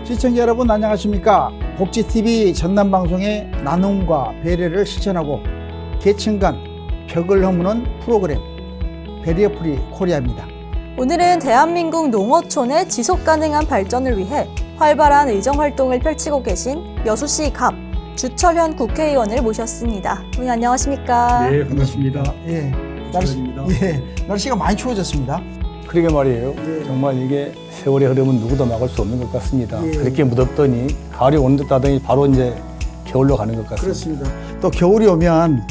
시청자 여러분 안녕하십니까. 복지TV 전남방송의 나눔과 배려를 실천하고 계층 간 벽을 허무는 프로그램 배리어프리 코리아입니다. 오늘은 대한민국 농어촌의 지속가능한 발전을 위해 활발한 의정활동을 펼치고 계신 여수시 갑 주철현 국회의원을 모셨습니다. 의원님 안녕하십니까? 네, 반갑습니다. 예, 날씨가 많이 추워졌습니다. 그러게 말이에요. 네. 정말 이게 세월의 흐름은 누구도 막을 수 없는 것 같습니다. 예. 그렇게 무덥더니 가을이 온 듯 하더니 바로 이제 겨울로 가는 것 같습니다. 그렇습니다. 또 겨울이 오면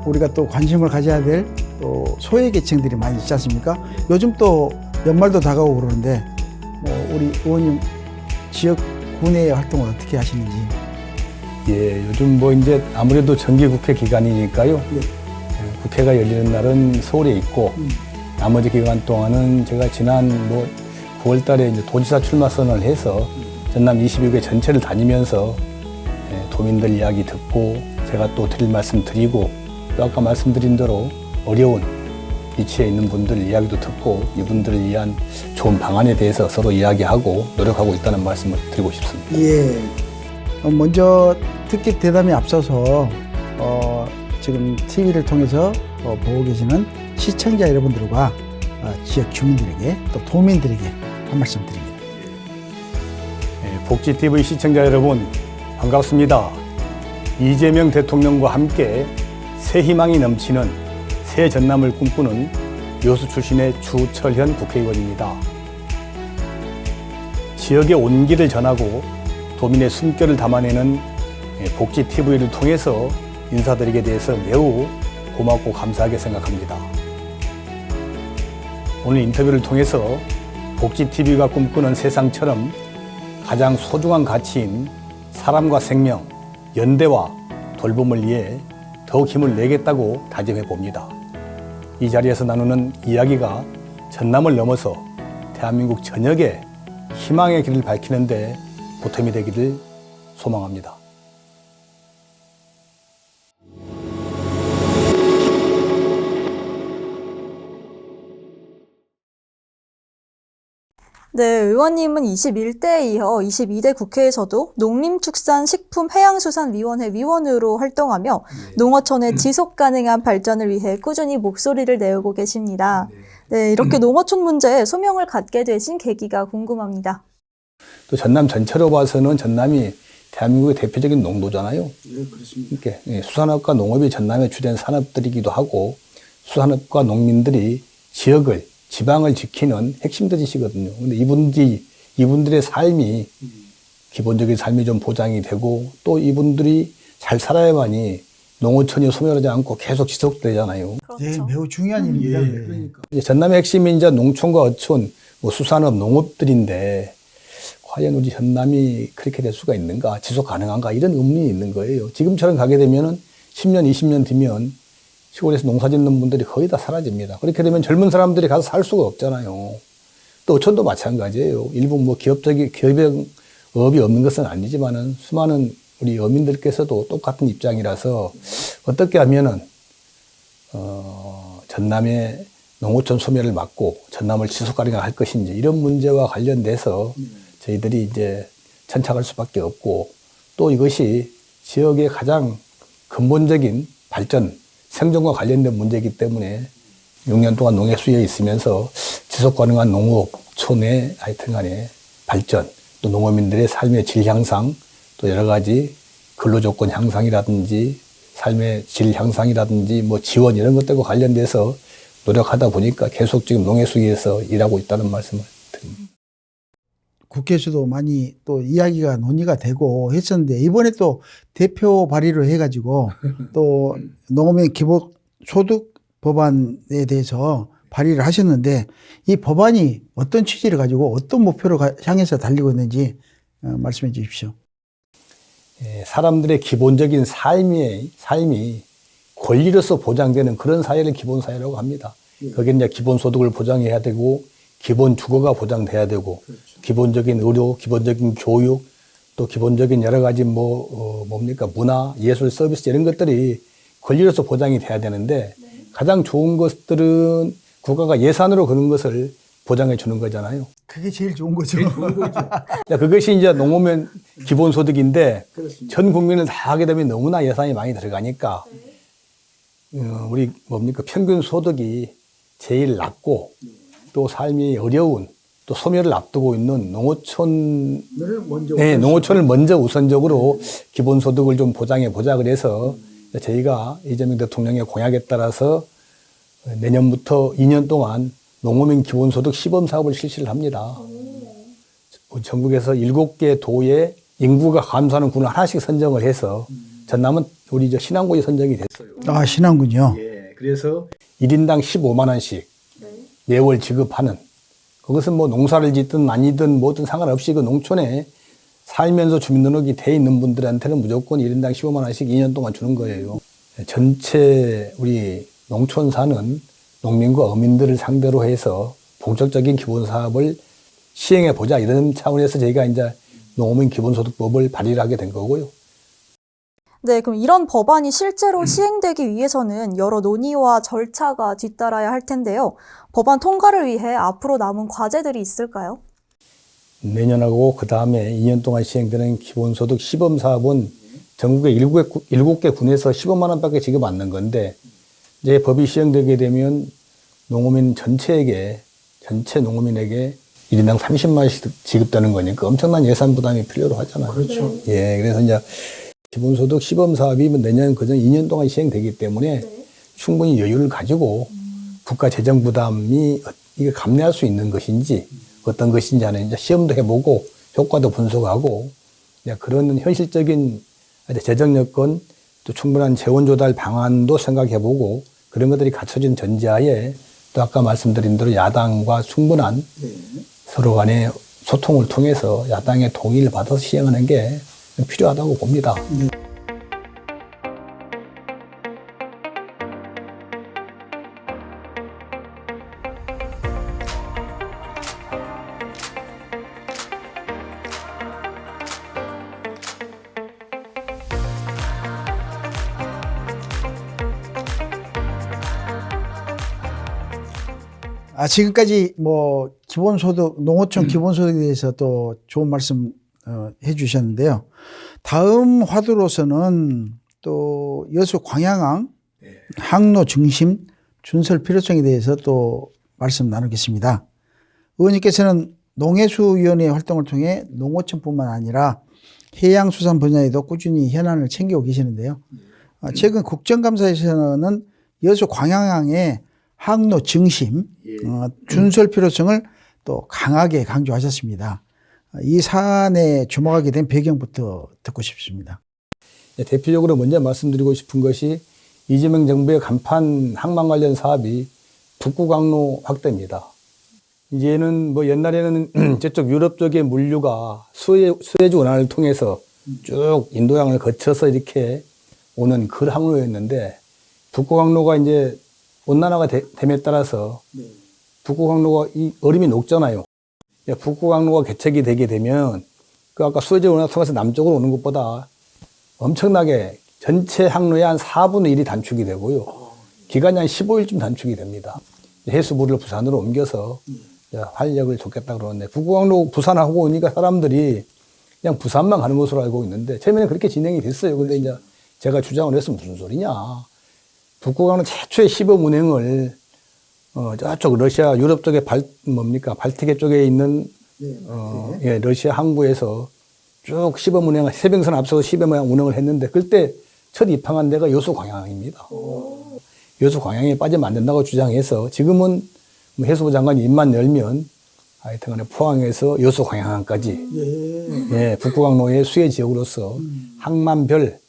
우리가 또 관심을 가져야 될 또 소외 계층들이 많이 있지 않습니까? 요즘 또 연말도 다가오고 그러는데 우리 의원님 지역 군의 활동을 어떻게 하시는지. 예, 요즘 뭐 이제 아무래도 정기국회 기간이니까요. 네. 국회가 열리는 날은 서울에 있고 나머지 기간 동안은 제가 지난 9월 달에 이제 도지사 출마 선언을 해서 전남 22개 전체를 다니면서 도민들 이야기 듣고 제가 또 드릴 말씀 드리고 또 아까 말씀드린 대로 어려운 위치에 있는 분들 이야기도 듣고 이분들을 위한 좋은 방안에 대해서 서로 이야기하고 노력하고 있다는 말씀을 드리고 싶습니다. 예. 먼저 특집 대담에 앞서서 지금 TV를 통해서 보고 계시는 시청자 여러분들과 지역 주민들에게 또 도민들에게 한 말씀 드립니다. 복지TV 시청자 여러분 반갑습니다. 이재명 대통령과 함께 새 희망이 넘치는 새 전남을 꿈꾸는 여수 출신의 주철현 국회의원입니다. 지역의 온기를 전하고 도민의 숨결을 담아내는 복지TV를 통해서 인사드리게 돼서 매우 고맙고 감사하게 생각합니다. 오늘 인터뷰를 통해서 복지TV가 꿈꾸는 세상처럼 가장 소중한 가치인 사람과 생명, 연대와 돌봄을 위해 더욱 힘을 내겠다고 다짐해 봅니다. 이 자리에서 나누는 이야기가 전남을 넘어서 대한민국 전역에 희망의 길을 밝히는 데 보탬이 되기를 소망합니다. 네, 의원님은 21대에 이어 22대 국회에서도 농림축산식품해양수산위원회 위원으로 활동하며 농어촌의 지속가능한 발전을 위해 꾸준히 목소리를 내오고 계십니다. 네, 이렇게 농어촌 문제에 소명을 갖게 되신 계기가 궁금합니다. 또 전남 전체로 봐서는 전남이 대한민국의 대표적인 농도잖아요. 네, 그렇습니다. 이렇게 수산업과 농업이 전남의 주된 산업들이기도 하고 수산업과 농민들이 지역을 지방을 지키는 핵심들이시거든요. 근데 이분들의 삶이 기본적인 삶이 좀 보장이 되고 또 이분들이 잘 살아야만이 농어촌이 소멸하지 않고 계속 지속되잖아요. 그렇죠. 네, 매우 중요한 일입니다. 네. 그러니까. 이제 전남의 핵심이 이제 농촌과 어촌, 수산업, 농업들인데 과연 우리 전남이 그렇게 될 수가 있는가, 지속 가능한가 이런 의문이 있는 거예요. 지금처럼 가게 되면은 10년, 20년 뒤면 시골에서 농사 짓는 분들이 거의 다 사라집니다. 그렇게 되면 젊은 사람들이 가서 살 수가 없잖아요. 또 어촌도 마찬가지예요. 일부 기업이 없는 것은 아니지만은 수많은 우리 어민들께서도 똑같은 입장이라서 어떻게 하면은 전남의 농어촌 소멸을 막고 전남을 지속 가능할 것인지 이런 문제와 관련돼서 저희들이 이제 천착할 수밖에 없고 또 이것이 지역의 가장 근본적인 발전 생존과 관련된 문제이기 때문에 6년 동안 농해 수에 있으면서 지속 가능한 농업촌의 하여튼 간에 발전, 또 농어민들의 삶의 질 향상, 또 여러 가지 근로조건 향상이라든지 삶의 질 향상이라든지 지원 이런 것들과 관련돼서 노력하다 보니까 계속 지금 농해 수에서 일하고 있다는 말씀을 드립니다. 국회에서도 많이 또 이야기가 논의가 되고 했었는데 이번에 또 대표 발의를 해가지고 또 농업인 기본소득 법안에 대해서 발의를 하셨는데 이 법안이 어떤 취지를 가지고 어떤 목표를 향해서 달리고 있는지 말씀해 주십시오. 사람들의 기본적인 삶이 권리로서 보장되는 그런 사회를 기본사회라고 합니다. 거기에 이제 기본소득을 보장해야 되고 기본 주거가 보장돼야 되고 그렇죠. 기본적인 의료, 기본적인 교육, 또 기본적인 여러 가지 문화, 예술 서비스 이런 것들이 권리로서 보장이 돼야 되는데 가장 좋은 것들은 국가가 예산으로 그런 것을 보장해 주는 거잖아요. 그게 제일 좋은 거죠. 자, 그것이 이제 농어민 기본소득인데 그렇습니다. 전 국민을 다 하게 되면 너무나 예산이 많이 들어가니까 우리 뭡니까 평균 소득이 제일 낮고 또 삶이 어려운 또 소멸을 앞두고 있는 농어촌 먼저 네, 농어촌을 먼저 우선적으로 기본소득을 좀 보장해 보자 그래서 저희가 이재명 대통령의 공약에 따라서 내년부터 2년 동안 농어민 기본소득 시범 사업을 실시를 합니다. 전국에서 7개 도에 인구가 감소하는 군을 하나씩 선정을 해서 전남은 우리 신안군이 선정이 됐어요. 아, 신안군요. 예, 그래서 1인당 15만 원씩 매월 지급하는 그것은 뭐 농사를 짓든 아니든 뭐든 상관없이 그 농촌에 살면서 주민등록이 돼 있는 분들한테는 무조건 1인당 15만 원씩 2년 동안 주는 거예요. 전체 우리 농촌 사는 농민과 어민들을 상대로 해서 본격적인 기본사업을 시행해 보자 이런 차원에서 저희가 이제 농어민 기본소득법을 발의를 하게 된 거고요. 네, 그럼 이런 법안이 실제로 시행되기 위해서는 여러 논의와 절차가 뒤따라야 할 텐데요. 법안 통과를 위해 앞으로 남은 과제들이 있을까요? 내년하고 그 다음에 2년 동안 시행되는 기본소득 시범사업은 전국의 7개 군에서 15만 원밖에 지급 안 하는 건데 이제 법이 시행되게 되면 농어민 전체 농어민에게 1인당 30만 원씩 지급되는 거니까 엄청난 예산 부담이 필요로 하잖아요. 그렇죠. 예, 그래서 이제 기본소득 시범사업이 내년 그전 2년 동안 시행되기 때문에 충분히 여유를 가지고 국가 재정 부담이 이게 감내할 수 있는 것인지 어떤 것인지 하는 이제 시험도 해보고 효과도 분석하고 이제 그런 현실적인 재정 여건 또 충분한 재원 조달 방안도 생각해보고 그런 것들이 갖춰진 전제하에 또 아까 말씀드린 대로 야당과 충분한 서로 간의 소통을 통해서 야당의 동의를 받아서 시행하는 게 필요하다고 봅니다. 지금까지 뭐 기본소득, 농어촌 기본소득에 대해서 또 좋은 말씀 해주셨는데요. 다음 화두로서는 또 여수 광양항 항로 중심 준설 필요성에 대해서 또 말씀 나누겠습니다. 의원님께서는 농해수위원회 활동을 통해 농어촌뿐만 아니라 해양수산 분야에도 꾸준히 현안을 챙기고 계시는데요. 최근 국정감사에서는 여수 광양항의 항로 중심 준설 필요성을 또 강하게 강조하셨습니다. 이 사안에 주목하게 된 배경부터 듣고 싶습니다. 대표적으로 먼저 말씀드리고 싶은 것이 이재명 정부의 간판 항만 관련 사업이 북구강로 확대입니다. 이제는 뭐 옛날에는 저쪽 유럽 쪽의 물류가 수에즈 운하를 통해서 쭉 인도양을 거쳐서 이렇게 오는 그 항로였는데 북구강로가 이제 온난화가 됨에 따라서 북구강로가 이 얼음이 녹잖아요. 북구강로가 개척이 되게 되면 그 아까 수에즈 운하 통해서 남쪽으로 오는 것보다 엄청나게 전체 항로의 한 4분의 1이 단축이 되고요. 기간이 한 15일쯤 단축이 됩니다. 해수부를 부산으로 옮겨서 활력을 줬겠다 그러는데 북구강로 부산하고 오니까 사람들이 그냥 부산만 가는 것으로 알고 있는데 처음에는 그렇게 진행이 됐어요. 근데 이제 제가 주장을 했으면 무슨 소리냐. 북구강로 최초의 시범 운행을 저쪽 러시아 유럽 쪽에 발티계 쪽에 있는 러시아 항구에서 쭉 시범 운행 해병선 앞서서 시범 운행을 했는데 그때 첫 입항한 데가 여수 광양입니다. 여수 광양에 빠지면 안 된다고 주장해서 지금은 해수부 장관이 입만 열면 하여튼간에 포항에서 여수 광양항까지 북구강로의 수혜 지역으로서 항만별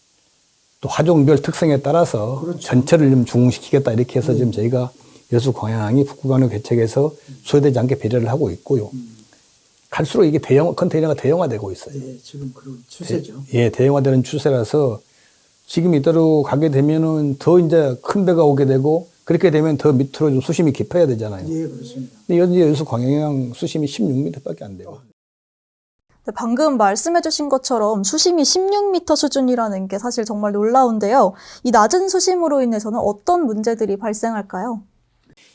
또 하종별 특성에 따라서 전체를 좀 중흥시키겠다 이렇게 해서 지금 저희가 여수 광양항이 북구강로 개척에서 소외되지 않게 배려를 하고 있고요. 갈수록 이게 컨테이너가 대형화되고 있어요. 지금 그런 추세죠. 대형화되는 추세라서 지금 이대로 가게 되면은 더 이제 큰 배가 오게 되고 그렇게 되면 더 밑으로 좀 수심이 깊어야 되잖아요. 예, 그렇습니다. 근데 현재 여수 광양항 수심이 16m밖에 안 돼요. 방금 말씀해주신 것처럼 수심이 16m 수준이라는 게 사실 정말 놀라운데요. 이 낮은 수심으로 인해서는 어떤 문제들이 발생할까요?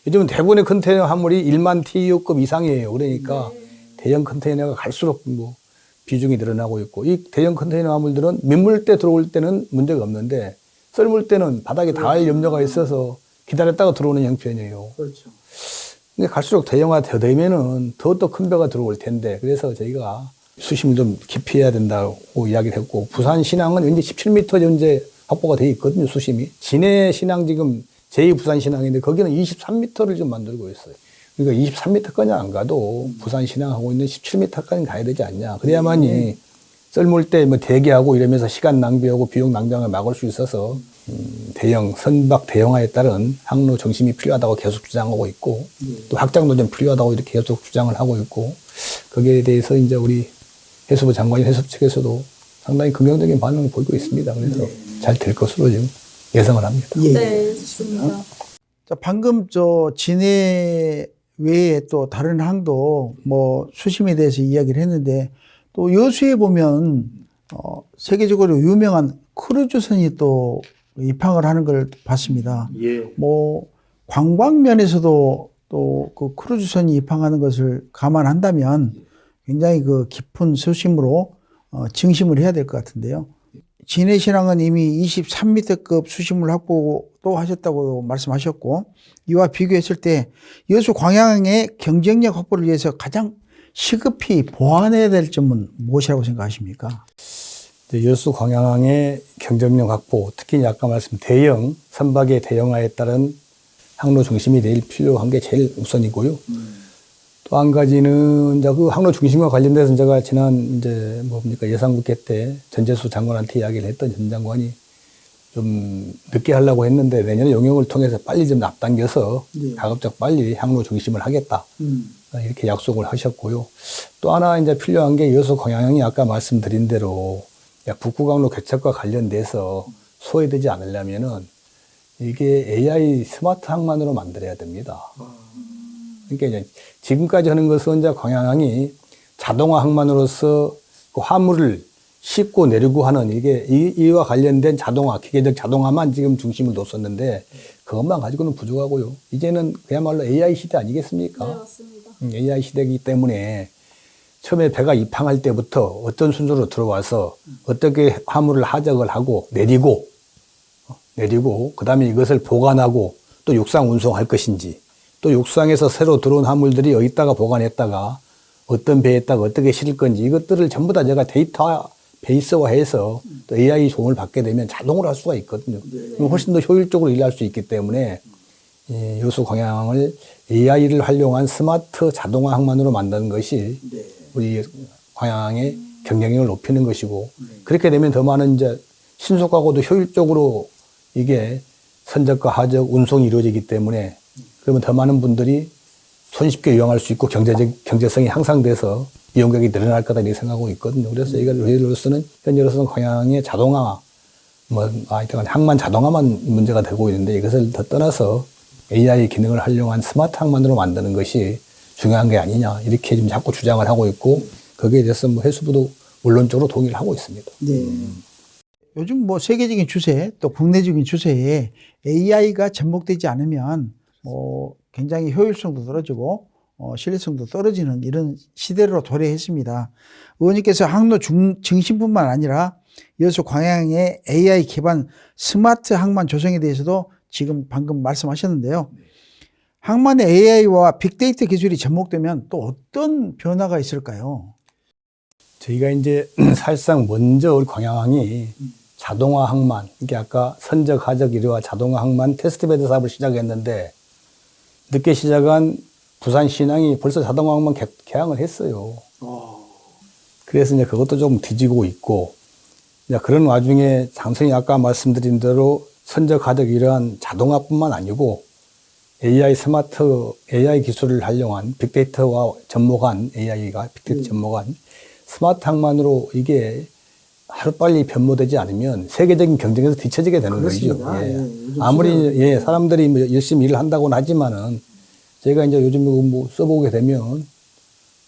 요즘은 대부분의 컨테이너 화물이 1만 TEU급 이상이에요. 그러니까 대형 컨테이너가 갈수록 뭐 비중이 늘어나고 있고, 이 대형 컨테이너 화물들은 민물때 들어올 때는 문제가 없는데 썰물 때는 바닥에 닿을 염려가 있어서 기다렸다가 들어오는 형편이에요. 그렇죠. 근데 갈수록 대형화 되면은 더 큰 배가 들어올 텐데, 그래서 저희가 수심을 좀 깊이 해야 된다고 이야기를 했고, 부산 신항은 이제 17m 현재 확보가 돼 있거든요, 수심이. 진해 신항 지금 제2부산 신항인데 거기는 23m를 좀 만들고 있어요. 그러니까 23m까지 안 가도 부산 신항하고 있는 17m까지 가야 되지 않냐. 그래야만이 썰물 때 뭐 대기하고 이러면서 시간 낭비하고 비용 낭비를 막을 수 있어서 대형 선박 대형화에 따른 항로 정심이 필요하다고 계속 주장하고 있고, 또 확장도 좀 필요하다고 이렇게 계속 주장을 하고 있고, 거기에 대해서 이제 우리 해수부 장관이 해수부 측에서도 상당히 긍정적인 반응을 보이고 있습니다. 그래서 잘 될 것으로 지금 예상을 합니다. 예. 네, 좋습니다. 자, 방금 진해 외에 또 다른 항도 뭐 수심에 대해서 이야기를 했는데, 또 여수에 보면 세계적으로 유명한 크루즈선이 또 입항을 하는 걸 봤습니다. 뭐 관광면에서도 또 그 크루즈선이 입항하는 것을 감안한다면 굉장히 그 깊은 수심으로 증심을 해야 될 것 같은데요. 진해 신항은 이미 23m급 수심을 확보도 하셨다고 말씀하셨고, 이와 비교했을 때 여수 광양의 경쟁력 확보를 위해서 가장 시급히 보완해야 될 점은 무엇이라고 생각하십니까? 여수 광양항의 경쟁력 확보, 특히 아까 말씀 대형 선박의 대형화에 따른 항로 중심이 내일 필요한 게 제일 우선이고요. 또 한 가지는 이제 그 항로 중심과 관련돼서 제가 지난 이제 뭡니까 예산국회 때 전재수 장관한테 이야기를 했던 전 장관이 좀 늦게 하려고 했는데 내년에 용역을 통해서 빨리 좀 앞당겨서 가급적 빨리 항로 중심을 하겠다. 이렇게 약속을 하셨고요. 또 하나 이제 필요한 게 여수 광양항이 아까 말씀드린 대로 북구강로 개척과 관련돼서 소외되지 않으려면은 이게 AI 스마트 항만으로 만들어야 됩니다. 그러니까 이제 지금까지 하는 것은 이제 광양항이 자동화 항만으로서 그 화물을 싣고 내리고 하는 이와 관련된 자동화, 기계적 자동화만 지금 중심을 뒀었는데 그것만 가지고는 부족하고요. 이제는 그야말로 AI 시대 아니겠습니까? 네, 맞습니다. AI 시대이기 때문에 처음에 배가 입항할 때부터 어떤 순서로 들어와서 어떻게 화물을 하적을 하고 내리고 그다음에 이것을 보관하고 또 육상 운송할 것인지, 또 육상에서 새로 들어온 화물들이 여기다가 보관했다가 어떤 배에다가 어떻게 실을 건지 이것들을 전부 다 제가 데이터 베이스화해서 또 AI 도움을 받게 되면 자동으로 할 수가 있거든요. 그럼 훨씬 더 효율적으로 일할 수 있기 때문에 여수 광양을 AI를 활용한 스마트 자동화 항만으로 만드는 것이 우리 광양의 경쟁력을 높이는 것이고, 그렇게 되면 더 많은 이제 신속하고도 효율적으로 이게 선적과 하적, 운송이 이루어지기 때문에 그러면 더 많은 분들이 손쉽게 이용할 수 있고 경제성이 향상돼서 이용객이 늘어날 거다 이렇게 생각하고 있거든요. 그래서 저희로서는 현재로서는 광양의 자동화, 하여튼 항만 자동화만 문제가 되고 있는데 이것을 더 떠나서 AI 기능을 활용한 스마트 항만으로 만드는 것이 중요한 게 아니냐 이렇게 지금 자꾸 주장을 하고 있고, 거기에 대해서 해수부도 원론적으로 동의를 하고 있습니다. 네. 요즘 세계적인 추세 또 국내적인 추세에 AI가 접목되지 않으면 굉장히 효율성도 떨어지고 신뢰성도 떨어지는 이런 시대로 도래했습니다. 의원님께서 항로 증심뿐만 아니라 여수 광양의 AI 기반 스마트 항만 조성에 대해서도 지금 방금 말씀하셨는데요. 항만의 AI와 빅데이터 기술이 접목되면 또 어떤 변화가 있을까요? 저희가 이제 사실상 먼저 우리 광양항이 자동화 항만, 이게 아까 선적, 하적, 이류와 자동화 항만 테스트베드 사업을 시작했는데 늦게 시작한 부산 신항이 벌써 자동화 항만 개항을 했어요. 그래서 이제 그것도 좀 뒤지고 있고, 이제 그런 와중에 장선이 아까 말씀드린 대로 선적, 하적 이러한 자동화뿐만 아니고 AI 스마트 AI 기술을 활용한 빅데이터와 접목한 AI가 빅데이터 접목한 스마트 항만으로 이게 하루빨리 변모되지 않으면 세계적인 경쟁에서 뒤처지게 되는 거죠. 아무리 사람들이 열심히 일을 한다고는 하지만은 제가 이제 요즘 써보게 되면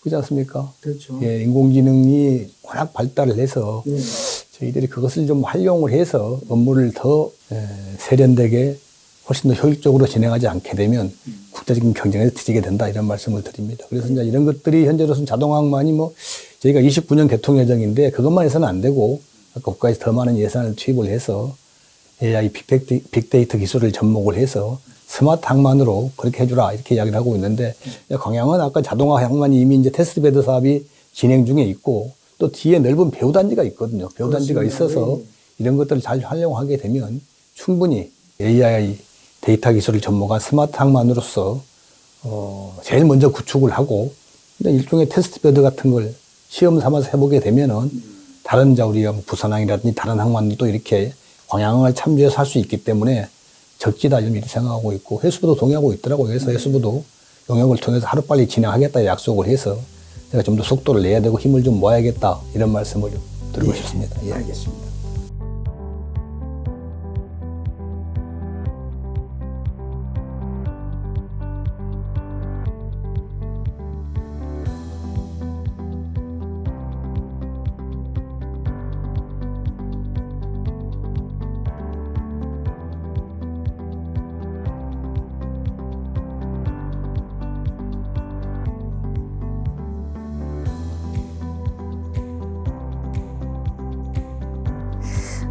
그렇지 않습니까? 그렇죠. 인공지능이 워낙 발달을 해서 저희들이 그것을 좀 활용을 해서 업무를 더 세련되게 훨씬 더 효율적으로 진행하지 않게 되면 국제적인 경쟁에서 뒤지게 된다 이런 말씀을 드립니다. 그래서 이제 이런 것들이 현재로서는 자동화학만이 뭐 저희가 29년 개통 예정인데 그것만 해서는 안 되고 아까 국가에서 더 많은 예산을 투입을 해서 AI 빅데이터 기술을 접목을 해서 스마트 항만으로 그렇게 해주라 이렇게 이야기를 하고 있는데 광양은 아까 자동화 항만이 이미 이제 테스트베드 사업이 진행 중에 있고 또 뒤에 넓은 배후단지가 있거든요. 배후단지가 있어서 이런 것들을 잘 활용하게 되면 충분히 AI 데이터 기술을 접목한 스마트 항만으로서 제일 먼저 구축을 하고 근데 일종의 테스트베드 같은 걸 시험 삼아서 해보게 되면은 다른 우리가 부산항이라든지 다른 항만도 이렇게 광양을 참조해서 할 수 있기 때문에 적지다 이런 일이 생각하고 있고 해수부도 동의하고 있더라고요. 그래서 해수부도 용역을 통해서 하루빨리 진행하겠다 약속을 해서 제가 좀 더 속도를 내야 되고 힘을 좀 모아야겠다 이런 말씀을 좀 드리고 싶습니다. 예, 알겠습니다.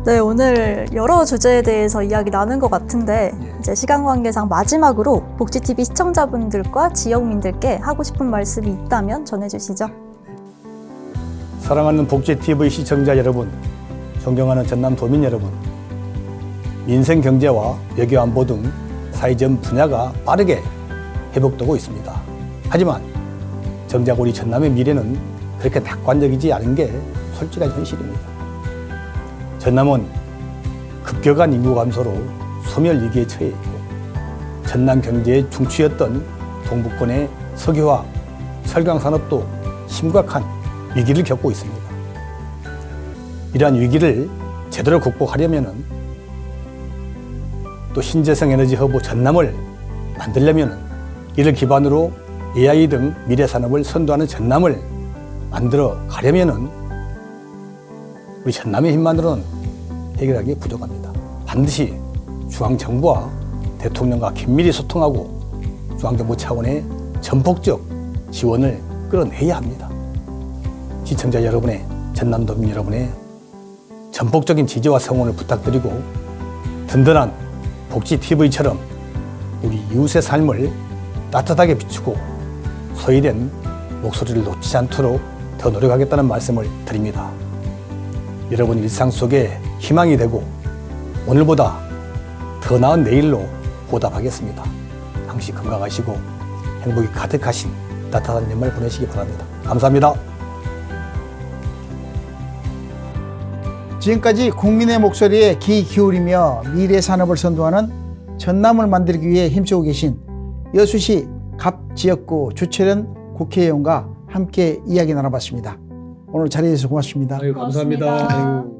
네, 오늘 여러 주제에 대해서 이야기 나눈 것 같은데 이제 시간 관계상 마지막으로 복지TV 시청자분들과 지역민들께 하고 싶은 말씀이 있다면 전해주시죠. 사랑하는 복지TV 시청자 여러분, 존경하는 전남도민 여러분, 민생 경제와 외교 안보 등 사회적 분야가 빠르게 회복되고 있습니다. 하지만 정작 우리 전남의 미래는 그렇게 낙관적이지 않은 게 솔직한 현실입니다. 전남은 급격한 인구 감소로 소멸 위기에 처해 있고 전남 경제의 중추였던 동북권의 석유화, 철강 산업도 심각한 위기를 겪고 있습니다. 이러한 위기를 제대로 극복하려면은 또 신재생 에너지 허브 전남을 만들려면은 이를 기반으로 AI 등 미래 산업을 선도하는 전남을 만들어 가려면은 우리 전남의 힘만으로는 해결하기 부족합니다. 반드시 중앙정부와 대통령과 긴밀히 소통하고 중앙정부 차원의 전폭적 지원을 끌어내야 합니다. 시청자 여러분의, 전남도민 여러분의 전폭적인 지지와 성원을 부탁드리고 든든한 복지TV처럼 우리 이웃의 삶을 따뜻하게 비추고 소외된 목소리를 놓치지 않도록 더 노력하겠다는 말씀을 드립니다. 여러분 일상 속에 희망이 되고 오늘보다 더 나은 내일로 보답하겠습니다. 항시 건강하시고 행복이 가득하신 따뜻한 연말 보내시기 바랍니다. 감사합니다. 지금까지 국민의 목소리에 귀 기울이며 미래 산업을 선도하는 전남을 만들기 위해 힘쓰고 계신 여수시 갑지역구 주철현 국회의원과 함께 이야기 나눠봤습니다. 오늘 자리에서 고맙습니다. 감사합니다.